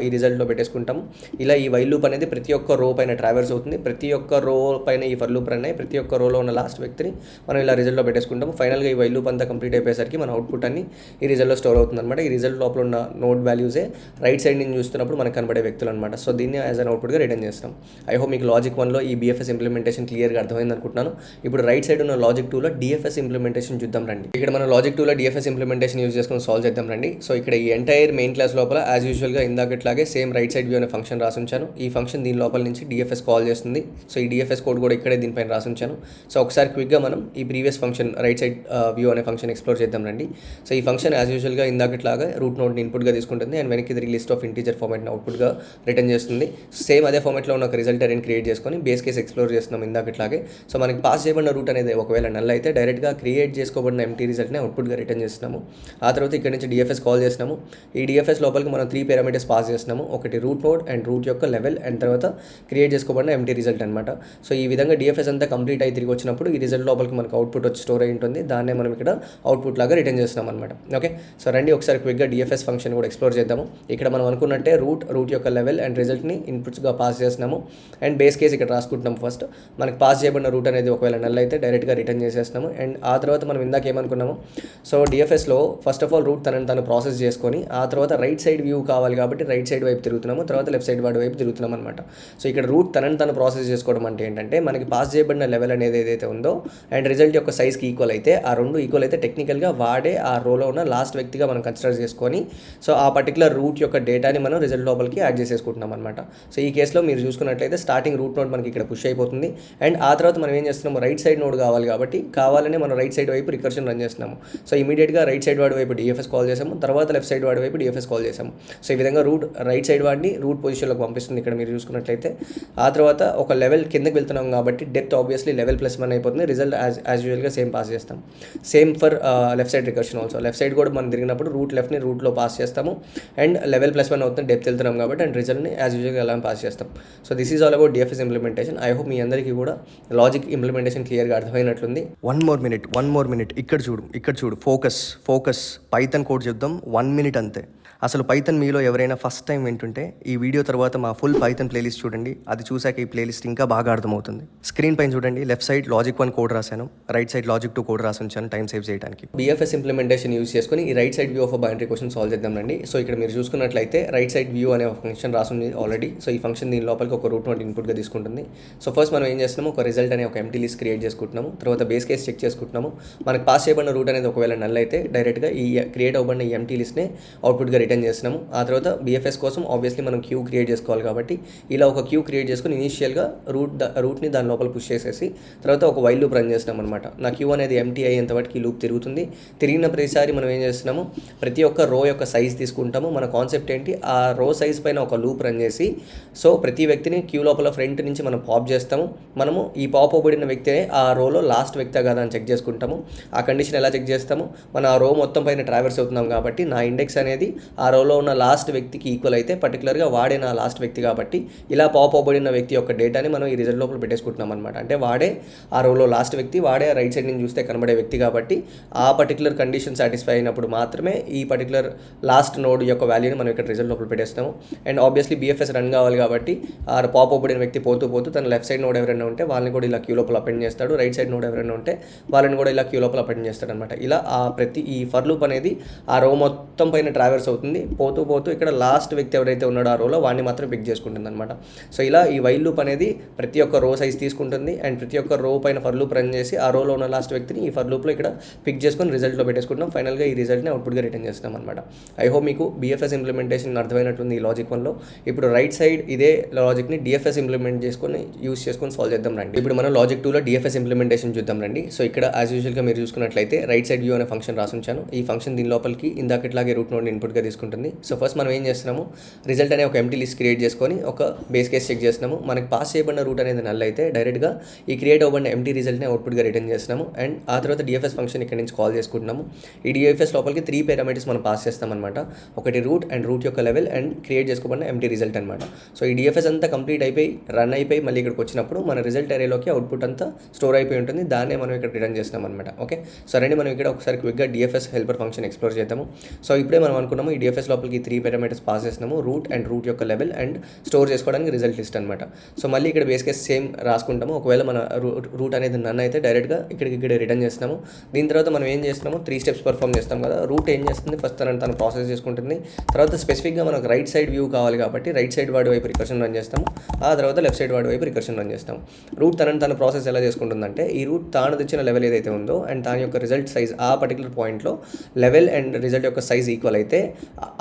ఈ రిజల్ట్లో పెట్టేసుకుంటాము. ఇలా ఈ వైల్ లూప్ అనేది ప్రతి ఒక్క రో పైన ట్రావెల్స్ అవుతుంది. ప్రతి ఒక్క రో పైన ఈ ఫర్ లూప్ రన్ అయ్యి ప్రతి ఒక్క రోలో ఉన్న లాస్ట్ వ్యక్తిని మనం ఇలా రిజల్ట్లో పెట్టేసుకుంటాము. ఫైనల్గా ఈ వైల్ లూప్ అంతా కంప్లీట్ అయిపోయేసరికి మన అవుట్పుట్ అన్ని ఈ రిజల్ట్లో స్టోర్ అవుతుంది అనమాట. ఈ రిజల్ట్ లోపల ఉన్న నోడ్ వాల్యూసే రైట్ సైడ్ నుంచి చూస్తున్నప్పుడు మనకు కనబడే వ్యక్తులు అనమాట. సో దీన్ని యాజ్ అన్ అవుట్పుట్గా రిటర్న్ చేస్తాం. ఐ హోప్ మీకు లాజిక్ 1లో ఈ బిఎఫ్ఎస్ ఇంప్లిమెంటేషన్ క్లియర్గా అర్థమైంది అనుకుంటున్నాను. ఇప్పుడు రైట్ సైడ్ ఉన్న లాజిక్ 2లో డిఎఫ్ఎస్ ఇంప్లిమెంటేషన్ చూద్దాం రండి. ఇక్కడ మనం లాజిక్ 2లో డిఎఫ్ఎస్ ఇంప్లిమెంటేషన్ యూజ్ చేసుకుని సాల్వ్ చేద్దాం రండి. సో ఇక్కడ ఈ ఎంటైర్ మెయిన్ క్లాస్ లోపల యాజ్ యూజువల్గా ఇందాకట్లాగే సేమ్ రైట్ సైడ్ వ్యూ అనే ఫంక్షన్ రాసి ఉంచాను. ఈ ఫంక్షన్ దీని లోపల నుంచి డిఎఫ్ఎస్ కాల్ చేస్తుంది. సో ఈ డిఎఫ్ఎస్ కోడ్ కూడా ఇక్కడే దీనిపైన రాసి ఉంచాను. సో ఒకసారి క్విక్గా మనం ఈ previous function right side view అనే ఫంక్షన్ ఎక్స్ప్లోర్ చేద్దాం రండి. సో ఈ ఫంక్షన్ యాజ్ యూజువల్గా ఇందాకట్లాగా రూట్ నోడ్ని ఇన్పుట్గా తీసుకుంటుంది అండ్ వెనక్కి తిరిగి లిస్ట్ ఆఫ్ ఇంటీజర్ ఫార్మాట్ని అవుట్పుట్గా రిటర్న్ చేస్తుంది. సేమ్ అదే ఫార్మాట్లో ఉన్న ఒక రిజల్ట్ అరేని క్రియేట్ చేసుకొని బేస్ కేస్ ఎక్స్ప్లోర్ చేస్తున్నాం ఇందాకట్లాగే. సో మనకి పాస్ చేయబడిన రూట్ అనేది ఒకవేళ నల్ అయితే డైరెక్ట్గా క్రియేట్ చేసుకోబడిన ఎంటీ రిజల్ట్ని అవుట్పుట్గా రిటర్న్ చేస్తున్నాము. ఆ తర్వాత ఇక్కడ నుంచి డిఎఫ్ఎస్ కాల్ చేస్తున్నాము. ఈ డిఎఫ్ఎస్ లోపలికి మనం 3 పారామీటర్స్ పాస్ చేస్తున్నాము. ఒకటి రూట్ నోడ్ అండ్ రూట్ యొక్క లెవెల్ అండ్ తర్వాత క్రియేట్ చేసుకోబడిన ఎంటీ రిజల్ట్ అనమాట. సో ఈ విధంగా డిఎఫ్ఎస్ అంతా కంప్లీట్ అయి తిరిగి వచ్చినప్పుడు ఈ రిజల్ట్ లోపలికి మనకు అవుట్పుట్ వచ్చి స్టోర్ అయి ఉంటుంది. దాన్నే మనం ఇక్కడ అవుట్పుట్ లాగా రిటర్న్ చేస్తున్నాం అనమాట. ఓకే, సో రండి ఒకసారి క్విక్గా డిఎఫ్ఎస్ ఫంక్షన్ కూడా ఎక్స్ప్లోర్ చేద్దాము. ఇక్కడ మనం అనుకున్నట్టే రూట్ యొక్క లెవెల్ అండ్ రిజల్ట్ని ఇన్పుట్స్గా పాస్ చేస్తున్నాము అండ్ బేస్ కేస్ ఇక్కడ రాసుకుంటున్నాం. ఫస్ట్ మనకి పాస్ చేయబడిన రూట్ అనేది ఒకవేళ నల్ అయితే డైరెక్ట్గా రిటర్న్ చేసేస్తున్నాము. అండ్ ఆ తర్వాత మనం ఇందాక ఏమనుకున్నాము, సో డిఎఫ్ఎస్లో ఫస్ట్ ఆఫ్ ఆల్ రూట్ తను ప్రాసెస్ చేసుకొని ఆ తర్వాత రైట్ సైడ్ వ్యూ కావాలి కాబట్టి రైట్ సైడ్ వైపు తిరుగుతున్నాము, తర్వాత లెఫ్ట్ సైడ్ వాడి వైపు తిరుగుతున్నాం అనమాట. సో ఇక్కడ రూట్ తను ప్రాసెస్ చేసుకోవడం అంటే ఏంటంటే మనకి పాస్ చేయబడిన లెవెల్ అనేది ఏదైతే ఉందో అండ్ రిజల్ట్ యొక్క సైజ్కి ఈక్వల్ అయితే ఆ రెండు ఈక్వల్ అయితే టెక్నికల్గా వాడే ఆ రోలో ఉన్న లాస్ట్ వ్యక్తిగా మనం కన్సిడర్ చేసుకొని సో ఆ పర్టికులర్ రూట్ యొక్క డేటాని మనం రిజల్ట్ లోపలికి యాడ్ చేసేసుకుంటున్నాం అనమాట. సో ఈ కేసులో మీరు చూసుకున్నట్లయితే స్టార్టింగ్ రూట్ నోడ్ మనకి ఇక్కడ పుష్ అయిపోతుంది అండ్ ఆ తర్వాత మనం ఏం చేస్తున్నాము, రైట్ సైడ్ నోడ్ కావాలి కాబట్టి కావాలనే మనం రైట్ సైడ్ వైపు రికర్షన్ రన్ చేస్తున్నాము. సో ఇమీడియట్గా రైట్ సైడ్ వాడి వైపు డిఎఫ్ఎస్ కాల్ చేసాము, తర్వాత లెఫ్ట్ సైడ్ వాడి వైపు డిఎఫ్ఎస్ కాల్ చేసాము. సో ఈ విధంగా రైట్ సైడ్ వాడిని రూట్ పొజిషన్లోకి పంపిస్తుంది ఇక్కడ మీరు చూసుకున్నట్లయితే. ఆ తర్వాత ఒక లెవెల్ కిందకి వెళ్తున్నాం కాబట్టి డెప్త్ ఆబ్వియస్లీ లెవెల్ +1 అయిపోతుంది. రిజల్ట్ యాజ్ యూజువల్గా సేమ్ పాస్ చేస్తాం. Same for left side recursion also. Left side కూడా మనం తిరిగినప్పుడు లెఫ్ట్ని రూట్లో పాస్ చేస్తాము అండ్ లెవెల్ +1 అవుతుంది, డెప్త్ వెళ్తున్నాం కాబట్టి అండ్ రిజల్ట్ని యాజ్ యూజువల్గా అలా పాస్ చేస్తాం. So this is all about DFS implementation. I hope మీ అందరికీ కూడా లాజిక్ ఇంప్లిమెంటేషన్ క్లియర్గా అర్థమైనట్లుంది. వన్ మోర్ మినిట్ ఇక్కడ చూడు ఫోకస్ పైథాన్ కోడ్ చెప్దాం. 1 మినిట్ అంతే. అసలు పైథాన్ మీలో ఎవరైనా ఫస్ట్ టైం వింటుంటే ఈ వీడియో తర్వాత మా ఫుల్ పైథాన్ ప్లేలిస్ట్ చూడండి. అది చూసాక ఈ ప్లేలిస్ట్ ఇంకా బాగా అర్థమవుతుంది. స్క్రీన్ పైన చూడండి, లెఫ్ట్ సైడ్ లాజిక్ 1 కోడ్ రాశాను, రైట్ సైడ్ లాజిక్ 2 కోడ్ రాసి ఉంచాను టైం సేవ్ చేయడానికి. బిఎఫ్ఎస్ ఇంప్లిమెంటేషన్ యూజ్ చేసుకుని ఈ right side view of binary question solve చేద్దామండి. సో ఇక్కడ మీరు చూసుకున్నట్లయితే రైట్ సైడ్ వ్యూ అనే ఫంక్షన్ రాసింది ఆల్రెడీ. సో ఈ ఫంక్షన్ దీని లోపలికి ఒక రూట్ నోట్ ఇన్పుట్గా తీసుకుంటుంది. సో ఫస్ట్ మనం ఏం చేస్తున్నాము, ఒక రిజల్ట్ అనే ఒక ఎంటీ లిస్ట్ క్రియేట్ చేసుకుంటున్నాము. తర్వాత బేస్ కేస్ చెక్ చేసుకుంటున్నాము. మనకు పాస్ చేయబడిన రూట్ అనేది ఒకవేళ నల్ అయితే డైరెక్ట్గా ఈ క్రియేట్ అవ్వబడిన ఈ ఎంటీ లిస్ట్నే అవుట్పుట్గా రిటర్న్ చేస్తున్నాము. ఆ తర్వాత బిఎఫ్ఎస్ కోసం ఆబ్వియస్లీ మనం క్యూ క్రియేట్ చేసుకోవాలి కాబట్టి ఇలా ఒక క్యూ క్రియేట్ చేసుకుని ఇనీషియల్గా రూట్ని దాని లోపల పుష్ చేసేసి తర్వాత ఒక వైల్ లూప్ రన్ చేస్తున్నాం అనమాట. నా క్యూ అనేది ఎంటీ అయ్యేంత వాటికి లూప్ తిరుగుతుంది. తిరిగిన ప్రతిసారి మనం ఏం చేస్తున్నాము, ప్రతి ఒక్క రో యొక్క సైజ్ తీసుకుంటాము. మన కాన్సెప్ట్ ఏంటి, ఆ రో సైజ్ పైన ఒక లూప్ రన్ చేసి సో ప్రతి వ్యక్తిని క్యూ లోపల ఫ్రంట్ నుంచి మనం పాప్ చేస్తాము. మనము ఈ పాప్ అవ్వబడిన వ్యక్తినే ఆ రోలో లాస్ట్ వ్యక్తి కదా అని చెక్ చేసుకుంటాము. ఆ కండిషన్ ఎలా చెక్ చేస్తాము, మన ఆ రో మొత్తం పైన ట్రావెల్స్ అవుతున్నాం కాబట్టి నా ఇండెక్స్ అనేది ఆ రోలో ఉన్న లాస్ట్ వ్యక్తికి ఈక్వల్ అయితే పర్టికులర్గా వాడే నా లాస్ట్ వ్యక్తి కాబట్టి ఇలా పాప్ అవ్వబడిన వ్యక్తి యొక్క డేటాని మనం ఈ రిజల్ట్ లోపల పెట్టేసుకుంటున్నాం అనమాట. అంటే వాడే ఆ రోలో లాస్ట్ వ్యక్తి, వాడే రైట్ సైడ్ నుంచి చూస్తే కనబడే వ్యక్తి కాబట్టి ఆ పర్టికులర్ కండిషన్ సాటిస్ఫై అయినప్పుడు మాత్రమే ఈ పర్టికులర్ లాస్ట్ నోడ్ యొక్క వాల్యూని మనం ఇక్కడ రిజల్ట్ లోపల పెట్టేస్తాము. అండ్ ఆబ్వియస్లీ బిఎఫ్ఎస్ రన్ కావాలి కాబట్టి ఆ పాప్ అవ్వబడిన వ్యక్తి పోతూ తన లెఫ్ట్ సైడ్ నోడ్ ఎవరైనా ఉంటే వాళ్ళని కూడా ఇలా క్యూ లోపల అపెండ్ చేస్తాడు, రైట్ సైడ్ నోడ్ ఎవరైనా ఉంటే వాళ్ళని కూడా ఇలా క్యూ లోపల అపెండ్ చేస్తాడు అనమాట. ఇలా ఈ ఫర్ లూప్ అనేది ఆ రో మొత్తం పైన ట్రావెల్స్ అవుతుంది. అవుతుంది. పోతూ పోతూ ఇక్కడ లాస్ట్ వ్యక్తి ఎవరైతే ఉన్నాడో ఆ రోలో వాడిని మాత్రం పిక్ చేసుకుంటుంది అనమాట. సో ఇలా ఈ వైల్ లూప్ అనేది ప్రతి ఒక్క రో సైజ్ తీసుకుంటుంది అండ్ ప్రతి ఒక్క రో పైన ఫర్ లూప్ రన్ చేసి ఆ రోలో ఉన్న లాస్ట్ వ్యక్తిని ఈ ఫర్ లూప్లో ఇక్కడ పిక్ చేసుకొని రిజల్ట్లో పెట్టేసుకుంటాం. ఫైనల్గా ఈ రిజల్ట్ని అవుట్పుట్గా రిటర్న్ చేస్తాం అనమాట. ఐ హోప్ మీకు BFS ఇంప్లిమెంటేషన్ అర్థమైనట్టుంది ఈ లాజిక్ వన్లో. ఇప్పుడు రైట్ సైడ్ ఇదే లాజిక్ని DFS ఇంప్లిమెంట్ చేసుకొని యూస్ చేసుకొని సాల్వ్ చేద్దాం రండి. ఇప్పుడు మనం లాజిక్ 2లో DFS ఇంప్లిమెంటేషన్ చూద్దాం రండి. సో ఇక్కడ యాజ్ యూజువల్గా మీరు చూసుకున్నట్లయితే రైట్ సైడ్ వ్యూ అనే ఫంక్షన్ రాసుంచాను. ఈ ఫంక్షన్ దీని లోపలికి ఇందాకట్లాగే రూట్ నోడ్ని ఇన్పుట్గా తీసుకుంటుంది. సో ఫస్ట్ మనం ఏం చేస్తున్నాము, రిజల్ట్ అనే ఒక ఎంటీ లిస్ట్ క్రియేట్ చేసుకొని ఒక బేస్ కేస్ చెక్ చేస్తున్నాము. మనకి పాస్ చేయబడిన రూట్ అనేది నల్ అయితే డైరెక్ట్గా ఈ క్రియేట్ అవ్వబడిన ఎంటీ రిజల్ట్ని అవుట్పుట్గా రిటర్న్ చేస్తున్నాము. అండ్ ఆ తర్వాత DFS ఫంక్షన్ ఇక్కడ నుంచి కాల్ చేసుకుంటున్నాము. ఈ DFS లోపలికి 3 పారామీటర్స్ మనం పాస్ చేస్తామన్నమాట. ఒకటి రూట్ అండ్ రూట్ యొక్క లెవెల్ అండ్ క్రియేట్ చేసుకోబడిన ఎంటీ రిజల్ట్ అనమాట. సో ఈ DFS అంతా కంప్లీట్ అయిపోయి రన్ అయిపోయి మళ్ళీ ఇక్కడికి వచ్చినప్పుడు మన రిజల్ట్ అరేలోకి అవుట్పుట్ అంతా స్టోర్ అయిపోయి ఉంటుంది. దాన్నే మనం ఇక్కడ రిటర్న్ చేస్తున్నాం అనమాట. ఓకే, సరే అండి, మనం ఇక్కడ ఒకసారి క్విక్గా DFS హెల్పర్ ఫంక్షన్ ఎక్స్ప్లోర్ చేద్దాము. సో ఇప్పుడే మనం అనుకున్నాము ఈ DFS లోపలికి 3 పారామీటర్స్ పాస్ చేస్తున్నాము, రూట్ అండ్ రూట్ యొక్క లెవెల్ అండ్ స్టోర్ చేసుకోవడానికి రిజల్ట్ లిస్ట్ అనమాట. సో మళ్ళీ ఇక్కడ బేస్ కేస్ సేమ్ రాసుకుంటాము. ఒకవేళ మన రూట్ అనేది నన్ను అయితే డైరెక్ట్గా ఇక్కడ రిటర్న్ చేస్తున్నాము. దీని తర్వాత మనం ఏం చేస్తున్నాము, 3 స్టెప్స్ పర్ఫామ్ చేస్తాం కదా. రూట్ ఏం చేస్తుంది, ఫస్ట్ తను ప్రాసెస్ చేసుకుంటుంది. తర్వాత స్పెసిఫిక్గా మనకు రైట్ సైడ్ వ్యూ కావాలి కాబట్టి రైట్ సైడ్ వాడి వైపు రికర్షన్ రన్ చేస్తాము. ఆ తర్వాత లెఫ్ట్ సైడ్ వాడి వైపు రికర్షన్ రన్ చేస్తాము. రూట్ తన ప్రాసెస్ ఎలా చేసుకుంటుందంటే ఈ రూట్ తాను తెచ్చిన లెవెల్ ఏదైతే ఉందో అండ్ దాని యొక్క రిజల్ట్ సైజ్ ఆ పర్టికులర్ పాయింట్లో లెవెల్ అండ్ రిజల్ట్ యొక్క సైజ్ ఈక్వల్ అయితే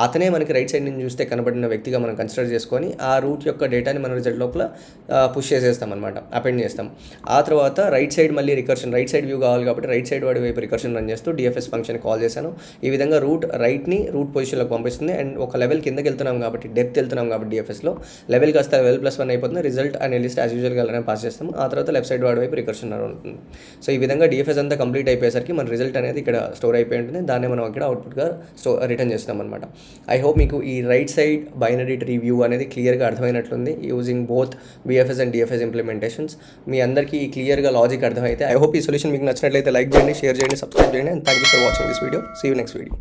అతనే మనకి రైట్ సైడ్ నుంచి చూస్తే కనబడిన వ్యక్తిగా మనం కన్సిడర్ చేసుకొని ఆ రూట్ యొక్క డేటాని మన రిజల్ట్ లోపల పుష్ చేసేస్తాం అనమాట, అపెండ్ చేస్తాం. ఆ తర్వాత రైట్ సైడ్ మళ్ళీ రికర్షన్, రైట్ సైడ్ వ్యూ కావాలి కాబట్టి రైట్ సైడ్ వాడి వైపు రికర్షన్ రన్ చేస్తూ DFS ఫంక్షన్ కాల్ చేశాను. ఈ విధంగా రూట్ రైట్ని రూట్ పొజిషన్లోకి పంపిస్తుంది అండ్ ఒక లెవెల్ కిందకి వెళ్తున్నాం కాబట్టి డెప్త్ వెళ్తున్నాం కాబట్టి DFSలో లెవెల్ కాస్త లెవెల్ +1 అయిపోతుంది. రిజల్ట్ అనే లిస్ట్ యాజ్ యూజువల్గా అలానే పాస్ చేస్తాము. ఆ తర్వాత లెఫ్ట్ సైడ్ వాడి వైపు రికర్షన్ ఉంటుంది. సో ఈ విధంగా DFS అంతా కంప్లీట్ అయిపోయేసరికి మన రిజల్ట్ అనేది ఇక్కడ స్టోర్ అయిపోయి ఉంటుంది. దాన్ని మనం ఇక్కడ అవుట్పుట్గా రిటర్న్ చేస్తాం అనమాట. ఐ హోప్ మీకు ఈ right side binary tree view అనేది క్లియర్గా అర్థమైనట్లుంది using both BFS and DFS implementations. మీ అందరికీ క్లియర్గా లాజిక్ అర్థమైతే ఐ హోప్ ఈ సొల్యూషన్ మీకు నచ్చినట్లయితే లైక్ చేయండి, షేర్ చేయండి, సబ్స్క్రైబ్ చేయండి. And thank you for watching this video. See you next video.